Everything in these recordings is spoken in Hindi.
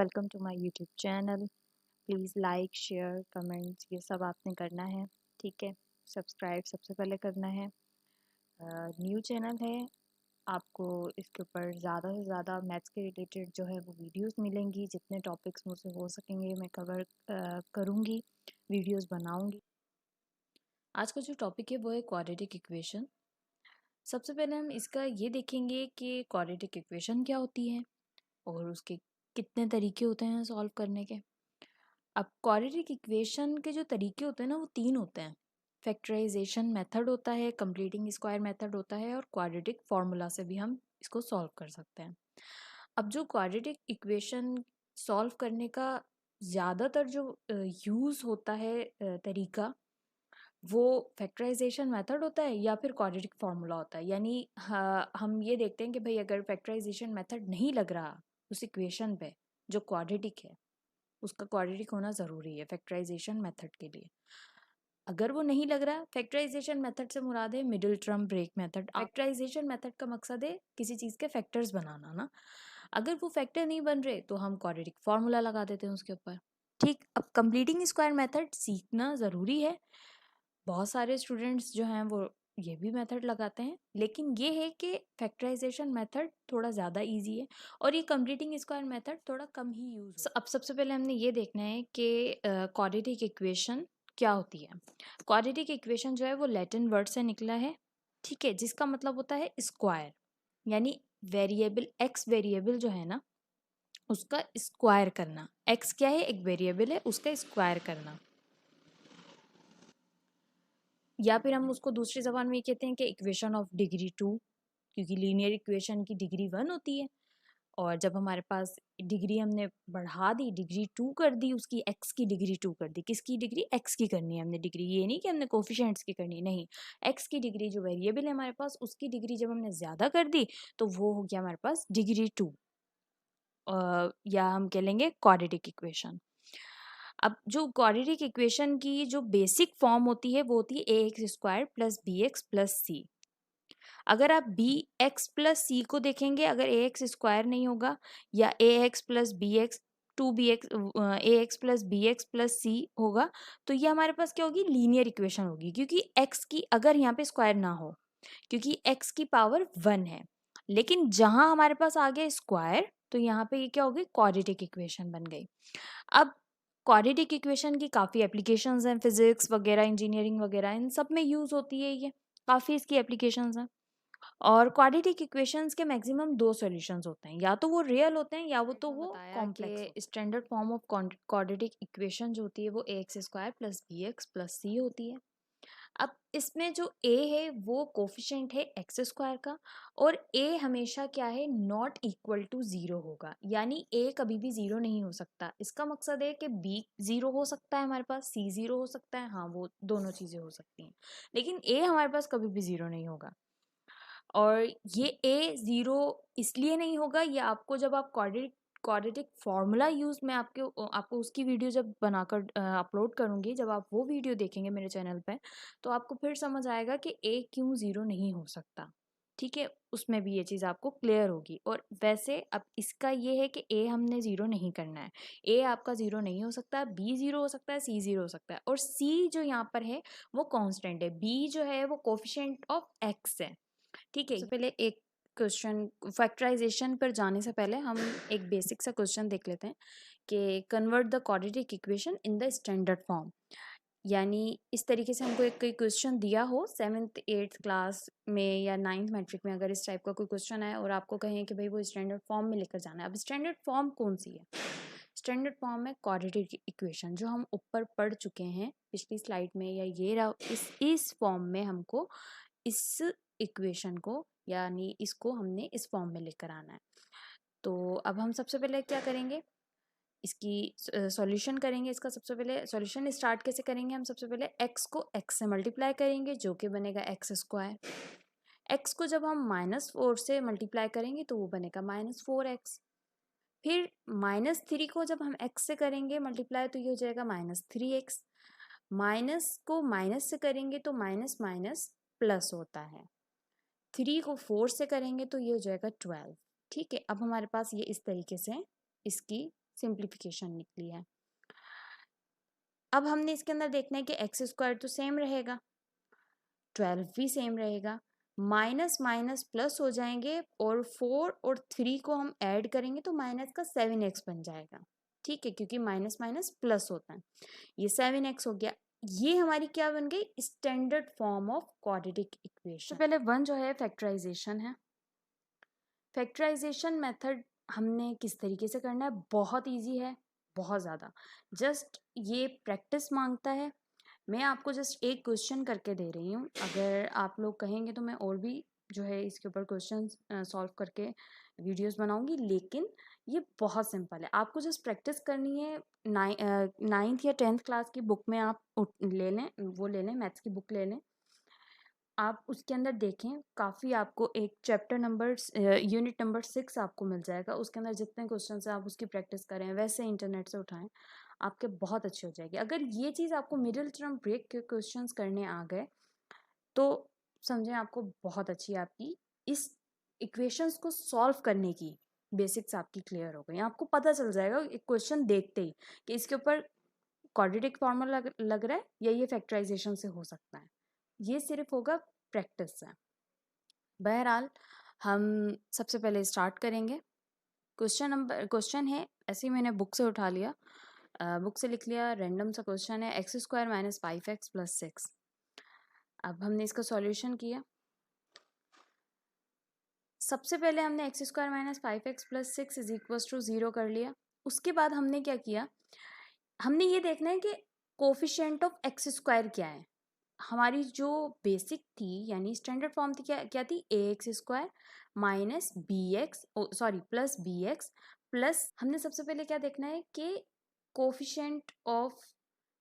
Welcome to my YouTube channel. Please like share comments ये सब आपने करना है, ठीक है। सब्सक्राइब सबसे पहले करना है। न्यू चैनल है, आपको इसके ऊपर ज़्यादा से ज़्यादा मैथ्स के रिलेटेड जो है वो वीडियोस मिलेंगी। जितने टॉपिक्स मुझसे हो सकेंगे मैं कवर करूँगी, वीडियोस बनाऊँगी। आज का जो टॉपिक है वो है क्वाड्रेटिक इक्वेशन। सबसे पहले हम इसका ये देखेंगे कि क्वाड्रेटिक इक्वेशन क्या होती है और उसके कितने तरीके होते हैं सॉल्व करने के। अब क्वाड्रेटिक इक्वेशन के जो तरीके होते हैं ना वो तीन होते हैं। फैक्टराइजेशन मेथड होता है, कंप्लीटिंग स्क्वायर मेथड होता है और क्वाड्रेटिक फार्मूला से भी हम इसको सॉल्व कर सकते हैं। अब जो क्वाड्रेटिक इक्वेशन सॉल्व करने का ज़्यादातर जो यूज़ होता है तरीका, वो फैक्टराइजेशन मेथड होता है या फिर क्वाड्रेटिक फार्मूला होता है। यानी हम ये देखते हैं कि भाई अगर फैक्टराइजेशन मेथड नहीं लग रहा उस इक्वेशन पे जो क्वाड्रेटिक है, उसका क्वाड्रेटिक होना ज़रूरी है फैक्टराइजेशन मेथड के लिए। अगर वो नहीं लग रहा, फैक्टराइजेशन मेथड से मुराद है middle term break method. Factorisation method का मकसद है किसी चीज़ के फैक्टर्स बनाना ना। अगर वो फैक्टर नहीं बन रहे तो हम क्वाड्रेटिक फार्मूला लगा देते हैं उसके ऊपर। ठीक, अब कंप्लीटिंग स्क्वायर मेथड सीखना ज़रूरी है। बहुत सारे स्टूडेंट्स जो हैं वो ये भी मेथड लगाते हैं, लेकिन ये है कि फैक्टराइजेशन मेथड थोड़ा ज़्यादा इजी है और ये कंप्लीटिंग स्क्वायर मेथड थोड़ा कम ही यूज़ अब सबसे पहले हमने ये देखना है कि क्वाड्रेटिक इक्वेशन क्या होती है। क्वाड्रेटिक इक्वेशन जो है वो लैटिन वर्ड से निकला है, ठीक है, जिसका मतलब होता है स्क्वायर। यानी वेरिएबल एक्स वेरिएबल जो है ना उसका स्क्वायर करना। एक्स क्या है? एक वेरिएबल है, उसका स्क्वायर करना। या फिर हम उसको दूसरी ज़बान में कहते हैं कि इक्वेशन ऑफ डिग्री 2, क्योंकि लीनियर इक्वेशन की डिग्री 1 होती है और जब हमारे पास डिग्री हमने बढ़ा दी, डिग्री 2 कर दी, उसकी एक्स की डिग्री 2 कर दी। किसकी डिग्री? एक्स की करनी है हमने डिग्री, ये नहीं कि हमने कोफिशिएंट्स की करनी, नहीं। एक्स की डिग्री जो वेरिएबल है हमारे पास, उसकी डिग्री जब हमने ज़्यादा कर दी तो वो हो गया हमारे पास डिग्री 2, या हम कह लेंगे क्वाड्रेटिक इक्वेशन। अब जो क्वाड्रेटिक इक्वेशन की जो बेसिक फॉर्म होती है वो होती है A x square plus B x plus C. अगर आप बी एक्स प्लस सी को देखेंगे, अगर ए एक्स स्क्वायर नहीं होगा या A x plus B x, two B x, A x plus B x plus C होगा, तो ये हमारे पास क्या होगी? लीनियर इक्वेशन होगी, क्योंकि एक्स की अगर यहाँ पे स्क्वायर ना हो, क्योंकि एक्स की पावर 1 है। लेकिन जहाँ हमारे पास आ गया स्क्वायर, तो यहाँ पे ये क्या होगी? क्वाड्रेटिक इक्वेशन बन गई। अब क्वाड्रेटिक इक्वेशन की काफ़ी एप्लीकेशंस हैं, फिजिक्स वगैरह, इंजीनियरिंग वगैरह, इन सब में यूज़ होती है ये। काफ़ी इसकी एप्लीकेशंस हैं। और क्वाड्रेटिक इक्वेशंस के मैक्सिमम 2 सॉल्यूशंस होते हैं, या तो वो रियल होते हैं या तो वो कॉम्प्लेक्स होते हैं। Standard form of quadratic equation जो होती है वो A x square plus B x plus C होती है। अब इसमें जो ए है वो कोफिशिएंट है एक्स स्क्वायर का, और ए हमेशा क्या है? नॉट इक्वल टू ज़ीरो होगा, यानी ए कभी भी ज़ीरो नहीं हो सकता। इसका मकसद है कि बी ज़ीरो हो सकता है हमारे पास, सी ज़ीरो हो सकता है, हाँ वो दोनों चीज़ें हो सकती हैं, लेकिन ए हमारे पास कभी भी ज़ीरो नहीं होगा। और ये ए ज़ीरो इसलिए नहीं होगा, ये आपको जब आप क्वाड्रेटिक फार्मूला यूज़ मैं आपको उसकी वीडियो जब बनाकर अपलोड करूँगी, जब आप वो वीडियो देखेंगे मेरे चैनल पे, तो आपको फिर समझ आएगा कि ए क्यों ज़ीरो नहीं हो सकता, ठीक है। उसमें भी ये चीज़ आपको क्लियर होगी। और वैसे अब इसका ये है कि ए हमने ज़ीरो नहीं करना है, ए आपका ज़ीरो नहीं हो सकता, बी ज़ीरो हो सकता है, सी ज़ीरो हो सकता है, और सी जो यहाँ पर है वो कांस्टेंट है, बी जो है वो कोफिशिएंट ऑफ एक्स है, ठीक है। सबसे पहले एक क्वेश्चन, फैक्टराइजेशन पर जाने से पहले हम एक बेसिक सा क्वेश्चन देख लेते हैं कि convert the quadratic equation in the standard form. यानी इस तरीके से हमको एक कोई क्वेश्चन दिया हो 7th 8th क्लास में या 9th मैट्रिक में, अगर इस टाइप का कोई क्वेश्चन है और आपको कहें कि भाई वो स्टैंडर्ड फॉर्म में लेकर जाना है। अब स्टैंडर्ड फॉर्म कौन सी है? स्टैंडर्ड फॉर्म है क्वाड्रेटिक इक्वेशन, जो हम ऊपर पढ़ चुके हैं पिछली स्लाइड में, या ये रहा। इस फॉर्म में हमको इस इक्वेशन को, यानी इसको हमने इस फॉर्म में लेकर आना है। तो अब हम सबसे पहले क्या करेंगे? इसकी सॉल्यूशन करेंगे। इसका सबसे पहले सॉल्यूशन स्टार्ट कैसे करेंगे? हम सबसे पहले x को x से मल्टीप्लाई करेंगे, जो कि बनेगा एक्स स्क्वायर। x को जब हम -4 से मल्टीप्लाई करेंगे तो वो बनेगा -4x। फिर -3 को जब हम x से करेंगे मल्टीप्लाई तो ये हो जाएगा -3x। माइनस को माइनस से करेंगे तो माइनस माइनस प्लस होता है। 3 को 4 से करेंगे तो ये हो जाएगा 12, ठीक है। अब हमारे पास ये इस तरीके से इसकी सिंप्लीफिकेशन निकली है। अब हमने इसके अंदर देखना है कि एक्स स्क्वायर तो सेम रहेगा, 12 भी सेम रहेगा, माइनस माइनस प्लस हो जाएंगे और 4 और 3 को हम ऐड करेंगे तो माइनस का 7x बन जाएगा। ठीक है, क्योंकि माइनस माइनस प्लस होता है। ये 7x हो गया। ये हमारी क्या बन गई, standard form of quadratic equation. तो पहले वन जो है फैक्टराइजेशन है। फैक्टराइजेशन मेथड हमने किस तरीके से करना है, बहुत इजी है, बहुत ज़्यादा, जस्ट ये प्रैक्टिस मांगता है। मैं आपको जस्ट एक क्वेश्चन करके दे रही हूँ, अगर आप लोग कहेंगे तो मैं और भी जो है इसके ऊपर क्वेश्चन सॉल्व करके वीडियोस बनाऊंगी, लेकिन ये बहुत सिंपल है। आपको जस्ट प्रैक्टिस करनी है। 9th या 10th क्लास की बुक में आप ले लें, वो ले लें, मैथ्स की बुक ले लें, आप उसके अंदर देखें, काफ़ी आपको एक चैप्टर नंबर यूनिट नंबर 6 आपको मिल जाएगा। उसके अंदर जितने क्वेश्चन हैं आप उसकी प्रैक्टिस करें, वैसे इंटरनेट से उठाएं, आपके बहुत अच्छी हो जाएगी। अगर ये चीज़ आपको मिडिल टर्म ब्रेक के क्वेश्चंस करने आ गए तो समझें आपको बहुत अच्छी आपकी इस इक्वेशंस को सॉल्व करने की बेसिक्स आपकी क्लियर हो गई। आपको पता चल जाएगा एक क्वेश्चन देखते ही कि इसके ऊपर क्वाड्रेटिक फॉर्मूला लग रहा है या ये फैक्टराइजेशन से हो सकता है। ये सिर्फ होगा प्रैक्टिस से। बहरहाल हम सबसे पहले स्टार्ट करेंगे। क्वेश्चन है, ऐसे ही मैंने बुक से उठा लिया, बुक से लिख लिया, रैंडम सा क्वेश्चन है, x square minus 5x plus 6। अब हमने इसका सॉल्यूशन किया। सबसे पहले हमने x square minus 5x plus 6 is equal to 0 कर लिया। उसके बाद हमने क्या किया, हमने ये देखना है कि कोफिशिएंट ऑफ एक्स स्क्वायर क्या है। हमारी जो बेसिक थी यानी स्टैंडर्ड फॉर्म थी, क्या थी, A x square minus B x plus B x plus, हमने सबसे पहले क्या देखना है कि कोफिशिएंट ऑफ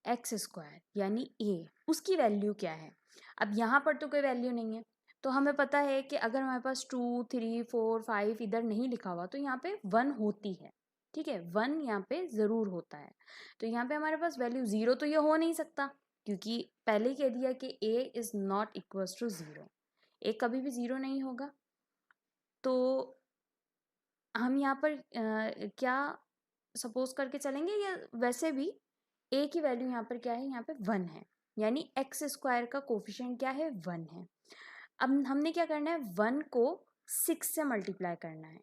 एक्स स्क्वायर यानी ए, उसकी वैल्यू क्या है। अब यहाँ पर तो कोई वैल्यू नहीं है, तो हमें पता है कि अगर हमारे पास 2 3 4 5 इधर नहीं लिखा हुआ तो यहाँ पे 1 होती है। ठीक है, 1 यहाँ पे ज़रूर होता है। तो यहाँ पे हमारे पास वैल्यू 0 तो ये हो नहीं सकता, क्योंकि पहले ही कह दिया कि a is not equal to 0, a कभी भी 0 नहीं होगा। तो हम यहाँ पर क्या सपोज करके चलेंगे, या वैसे भी a की वैल्यू यहाँ पर क्या है, यहाँ पे 1 है, यानी एक्स स्क्वायर का कोफिशिएंट क्या है, 1 है। अब हमने क्या करना है, 1 को 6 से मल्टीप्लाई करना है,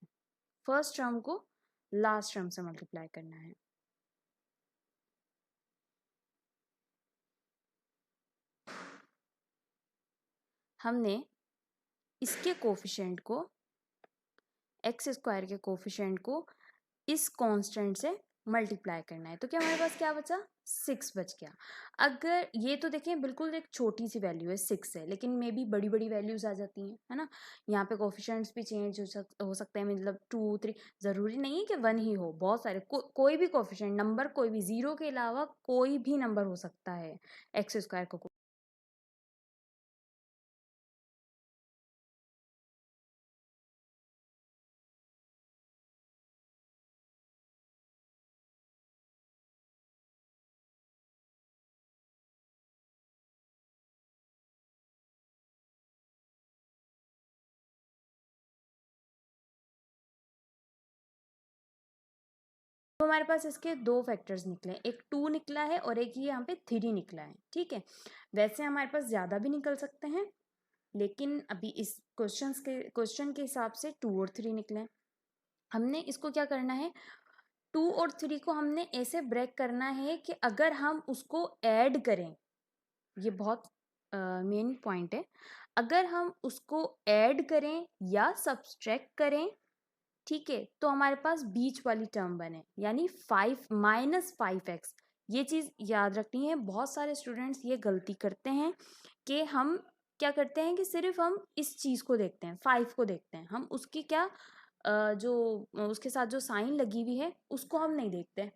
फर्स्ट टर्म को लास्ट टर्म से मल्टीप्लाई करना है। हमने इसके कोफिशिएंट को, एक्स स्क्वायर के कोफिशिएंट को इस कांस्टेंट से मल्टीप्लाई करना है। तो क्या हमारे पास क्या बचा, 6 बच गया। अगर ये तो देखें बिल्कुल एक छोटी सी वैल्यू है 6 है, लेकिन मे बी बड़ी बड़ी वैल्यूज आ जाती हैं, है ना। यहाँ पे कोफिशिएंट्स भी चेंज हो सकते हैं, मतलब 2 3, ज़रूरी नहीं है कि 1 ही हो, बहुत सारे कोई भी कोफिशिएंट नंबर, कोई भी 0 के अलावा कोई भी नंबर हो सकता है एक्स स्क्वायर को। तो हमारे पास इसके दो फैक्टर्स निकले, एक 2 निकला है और एक ये यहाँ पे 3 निकला है। ठीक है, वैसे हमारे पास ज़्यादा भी निकल सकते हैं, लेकिन अभी इस क्वेश्चन के हिसाब से 2 और 3 निकले हैं। हमने इसको क्या करना है, 2 और 3 को हमने ऐसे ब्रेक करना है कि अगर हम उसको ऐड करें, ये बहुत मेन पॉइंट है, अगर हम उसको ऐड करें या सब्सट्रैक्ट करें, ठीक है, तो हमारे पास बीच वाली टर्म बने, यानी 5 माइनस 5x। ये चीज़ याद रखनी है, बहुत सारे स्टूडेंट्स ये गलती करते हैं कि हम क्या करते हैं कि सिर्फ हम इस चीज़ को देखते हैं, 5 को देखते हैं, हम उसकी क्या जो उसके साथ जो साइन लगी हुई है उसको हम नहीं देखते,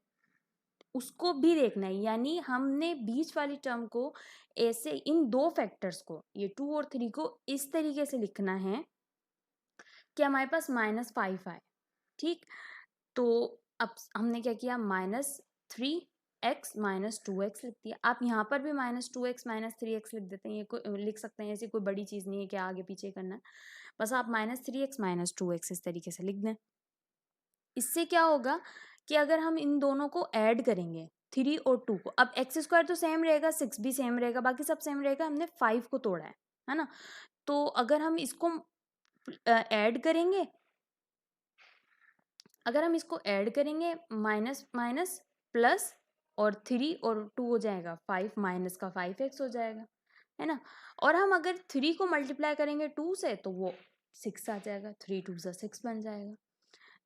उसको भी देखना है। यानी हमने बीच वाली टर्म को ऐसे, इन दो फैक्टर्स को, ये 2 और 3 को इस तरीके से लिखना है कि हमारे पास -5 आए। ठीक, तो अब हमने क्या किया, -3x माइनस 2x लिख दिया। आप यहाँ पर भी -2x माइनस 3x लिख देते हैं, ये लिख सकते हैं, ऐसी कोई बड़ी चीज़ नहीं है कि आगे पीछे करना है, बस आप -3x माइनस 2x इस तरीके से लिख दें। इससे क्या होगा कि अगर हम इन दोनों को ऐड करेंगे 3 और 2 को, अब एक्स स्क्वायर तो सेम रहेगा, 6 भी सेम रहेगा, बाकी सब सेम रहेगा, हमने 5 को तोड़ा है ना। तो अगर हम इसको ऐड करेंगे, अगर हम इसको ऐड करेंगे माइनस माइनस प्लस और 3 और 2 हो जाएगा 5, माइनस का 5x हो जाएगा, है ना। और हम अगर 3 को मल्टीप्लाई करेंगे 2 से तो वो 6 आ जाएगा, 3 2 सा 6 बन जाएगा।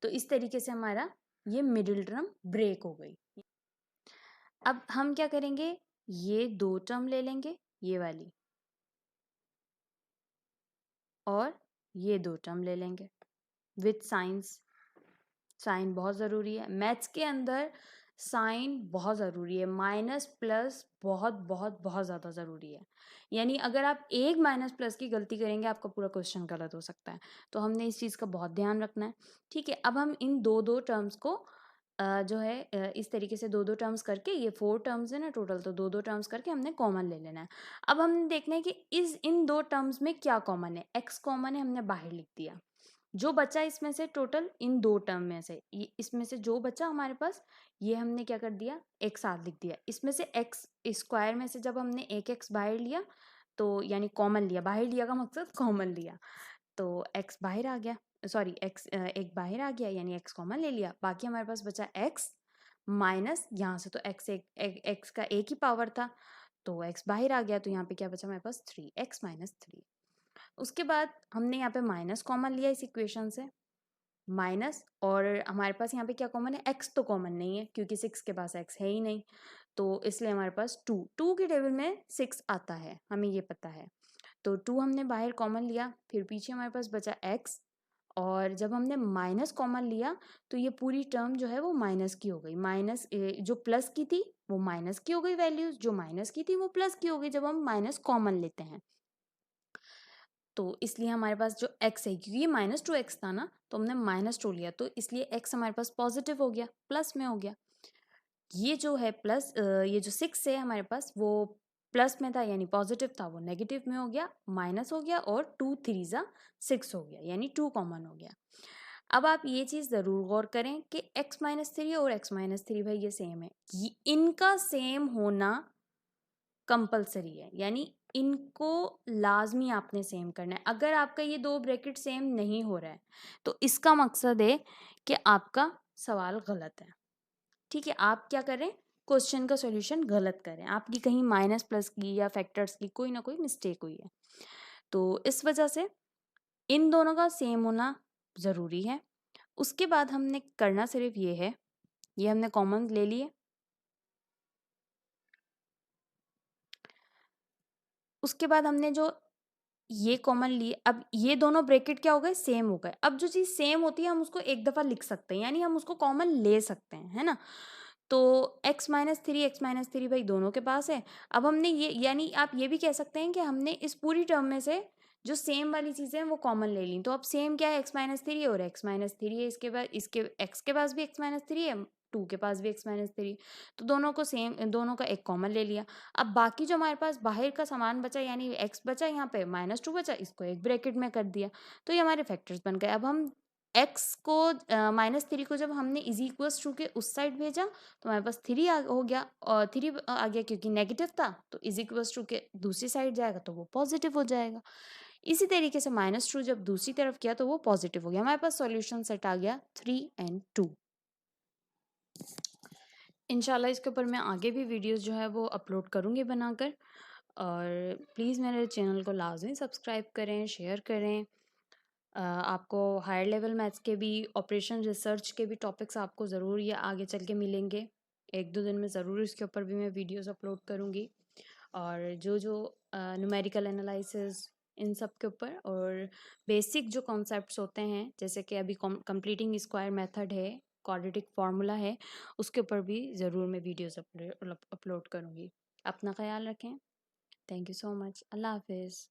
तो इस तरीके से हमारा ये मिडिल टर्म ब्रेक हो गई। अब हम क्या करेंगे, ये 2 टर्म ले लेंगे, ये वाली, और ये 2 टर्म ले लेंगे विथ साइंस। साइन बहुत ज़रूरी है मैथ्स के अंदर, साइन बहुत ज़रूरी है, माइनस प्लस बहुत बहुत बहुत ज़्यादा ज़रूरी है। यानी अगर आप एक माइनस प्लस की गलती करेंगे आपका पूरा क्वेश्चन गलत हो सकता है, तो हमने इस चीज़ का बहुत ध्यान रखना है। ठीक है, अब हम इन दो टर्म्स को जो है इस तरीके से दो टर्म्स करके, ये 4 टर्म्स है ना टोटल, तो दो टर्म्स करके हमने कॉमन ले लेना है। अब हमने देखना है कि इन 2 टर्म्स में क्या कॉमन है, एक्स कॉमन है, हमने बाहर लिख दिया। जो बचा इसमें से टोटल इन 2 टर्म में से, ये इसमें से जो बचा हमारे पास, ये हमने क्या कर दिया, एक साथ लिख दिया। इसमें से एक्स स्क्वायर में से जब हमने एक एक्स बाहर लिया, तो यानी कॉमन लिया, बाहर लिया का मकसद कॉमन लिया, तो एक्स बाहर आ गया, सॉरी एक्स एक बाहर आ गया, यानी एक्स कॉमन ले लिया। बाकी हमारे पास बचा एक्स माइनस, यहाँ से तो एक्स का एक ही पावर था, तो एक्स बाहर आ गया, तो यहाँ पे क्या बचा हमारे पास 3, एक्स माइनस 3। उसके बाद हमने यहाँ पे माइनस कॉमन लिया इस इक्वेशन से, माइनस, और हमारे पास यहाँ पे क्या कॉमन है, एक्स तो कॉमन नहीं है क्योंकि 6 के पास एक्स है ही नहीं, तो इसलिए हमारे पास 2 के टेबल में 6 आता है, हमें ये पता है। तो 2 हमने बाहर कॉमन लिया, फिर पीछे हमारे पास बचा एक्स, और जब हमने माइनस कॉमन लिया तो ये पूरी टर्म जो है वो माइनस की हो गई, माइनस जो प्लस की थी वो माइनस की हो गई, वैल्यूज जो माइनस की थी वो प्लस की हो गई जब हम माइनस कॉमन लेते हैं। तो इसलिए हमारे पास जो x है, क्योंकि ये -2x था ना, तो हमने -2 लिया, तो इसलिए x हमारे पास पॉजिटिव हो गया, प्लस में हो गया। ये जो है प्लस, ये जो 6 है हमारे पास, वो प्लस में था यानी पॉजिटिव था, वो नेगेटिव में हो गया, माइनस हो गया, और 2 3 ज़ा 6 हो गया, यानी 2 कॉमन हो गया। अब आप ये चीज़ ज़रूर गौर करें कि x-3 और x-3 भाई ये सेम है, इनका सेम होना कंपलसरी है, यानी इनको लाजमी आपने सेम करना है। अगर आपका ये 2 ब्रैकेट सेम नहीं हो रहा है तो इसका मकसद है कि आपका सवाल गलत है। ठीक है, आप क्या करें, क्वेश्चन का सॉल्यूशन गलत करें, आपकी कहीं माइनस प्लस की या फैक्टर्स की कोई ना कोई मिस्टेक हुई है। तो इस वजह से इन दोनों का सेम होना ज़रूरी है। उसके बाद हमने करना सिर्फ ये है, ये हमने कॉमन ले लिए, उसके बाद हमने जो ये कॉमन लिए, अब ये दोनों ब्रैकेट क्या हो गए, सेम हो गए। अब जो चीज़ सेम होती है हम उसको एक दफ़ा लिख सकते हैं, यानी हम उसको कॉमन ले सकते हैं, है ना। तो x-3 भाई दोनों के पास है। अब हमने ये, यानी आप ये भी कह सकते हैं कि हमने इस पूरी टर्म में से जो सेम वाली चीज़ें हैं वो कॉमन ले ली। तो अब सेम क्या है, x-3 और x-3 है, इसके बाद इसके x के पास भी x-3 है, 2 के पास भी x-3, तो दोनों को सेम, दोनों का एक कॉमन ले लिया। अब बाकी जो हमारे पास बाहर का सामान बचा, यानी x बचा, यहाँ पे -2 बचा, इसको एक ब्रैकेट में कर दिया, तो ये हमारे फैक्टर्स बन गए। अब हम x को -3 को जब हमने इज इक्वल्स टू के उस साइड भेजा तो हमारे पास 3 हो गया, और 3 आ गया क्योंकि नेगेटिव था, तो इज इक्वल्स टू के दूसरी साइड जाएगा तो वो पॉजिटिव हो जाएगा। इसी तरीके से -2 जब दूसरी तरफ किया तो वो पॉजिटिव हो गया, हमारे पास सॉल्यूशन सेट आ गया 3 और 2। इंशाल्लाह इसके ऊपर मैं आगे भी वीडियोस जो है वो अपलोड करूँगी बनाकर, और प्लीज़ मेरे चैनल को लाजमी सब्सक्राइब करें, शेयर करें। आपको हायर लेवल मैथ्स के भी, ऑपरेशन रिसर्च के भी टॉपिक्स आपको ज़रूर ये आगे चल के मिलेंगे। 1-2 दिन में ज़रूर इसके ऊपर भी मैं वीडियोस अपलोड करूँगी, और जो न्यूमेरिकल एनालिसिस इन सब के ऊपर, और बेसिक जो कॉन्सेप्ट्स होते हैं जैसे कि अभी कंप्लीटिंग स्क्वायर मेथड है, क्वाड्रेटिक फार्मूला है, उसके ऊपर भी ज़रूर मैं वीडियोस अपलोड करूँगी। अपना ख्याल रखें। Thank you so much. अल्लाह हाफिज़।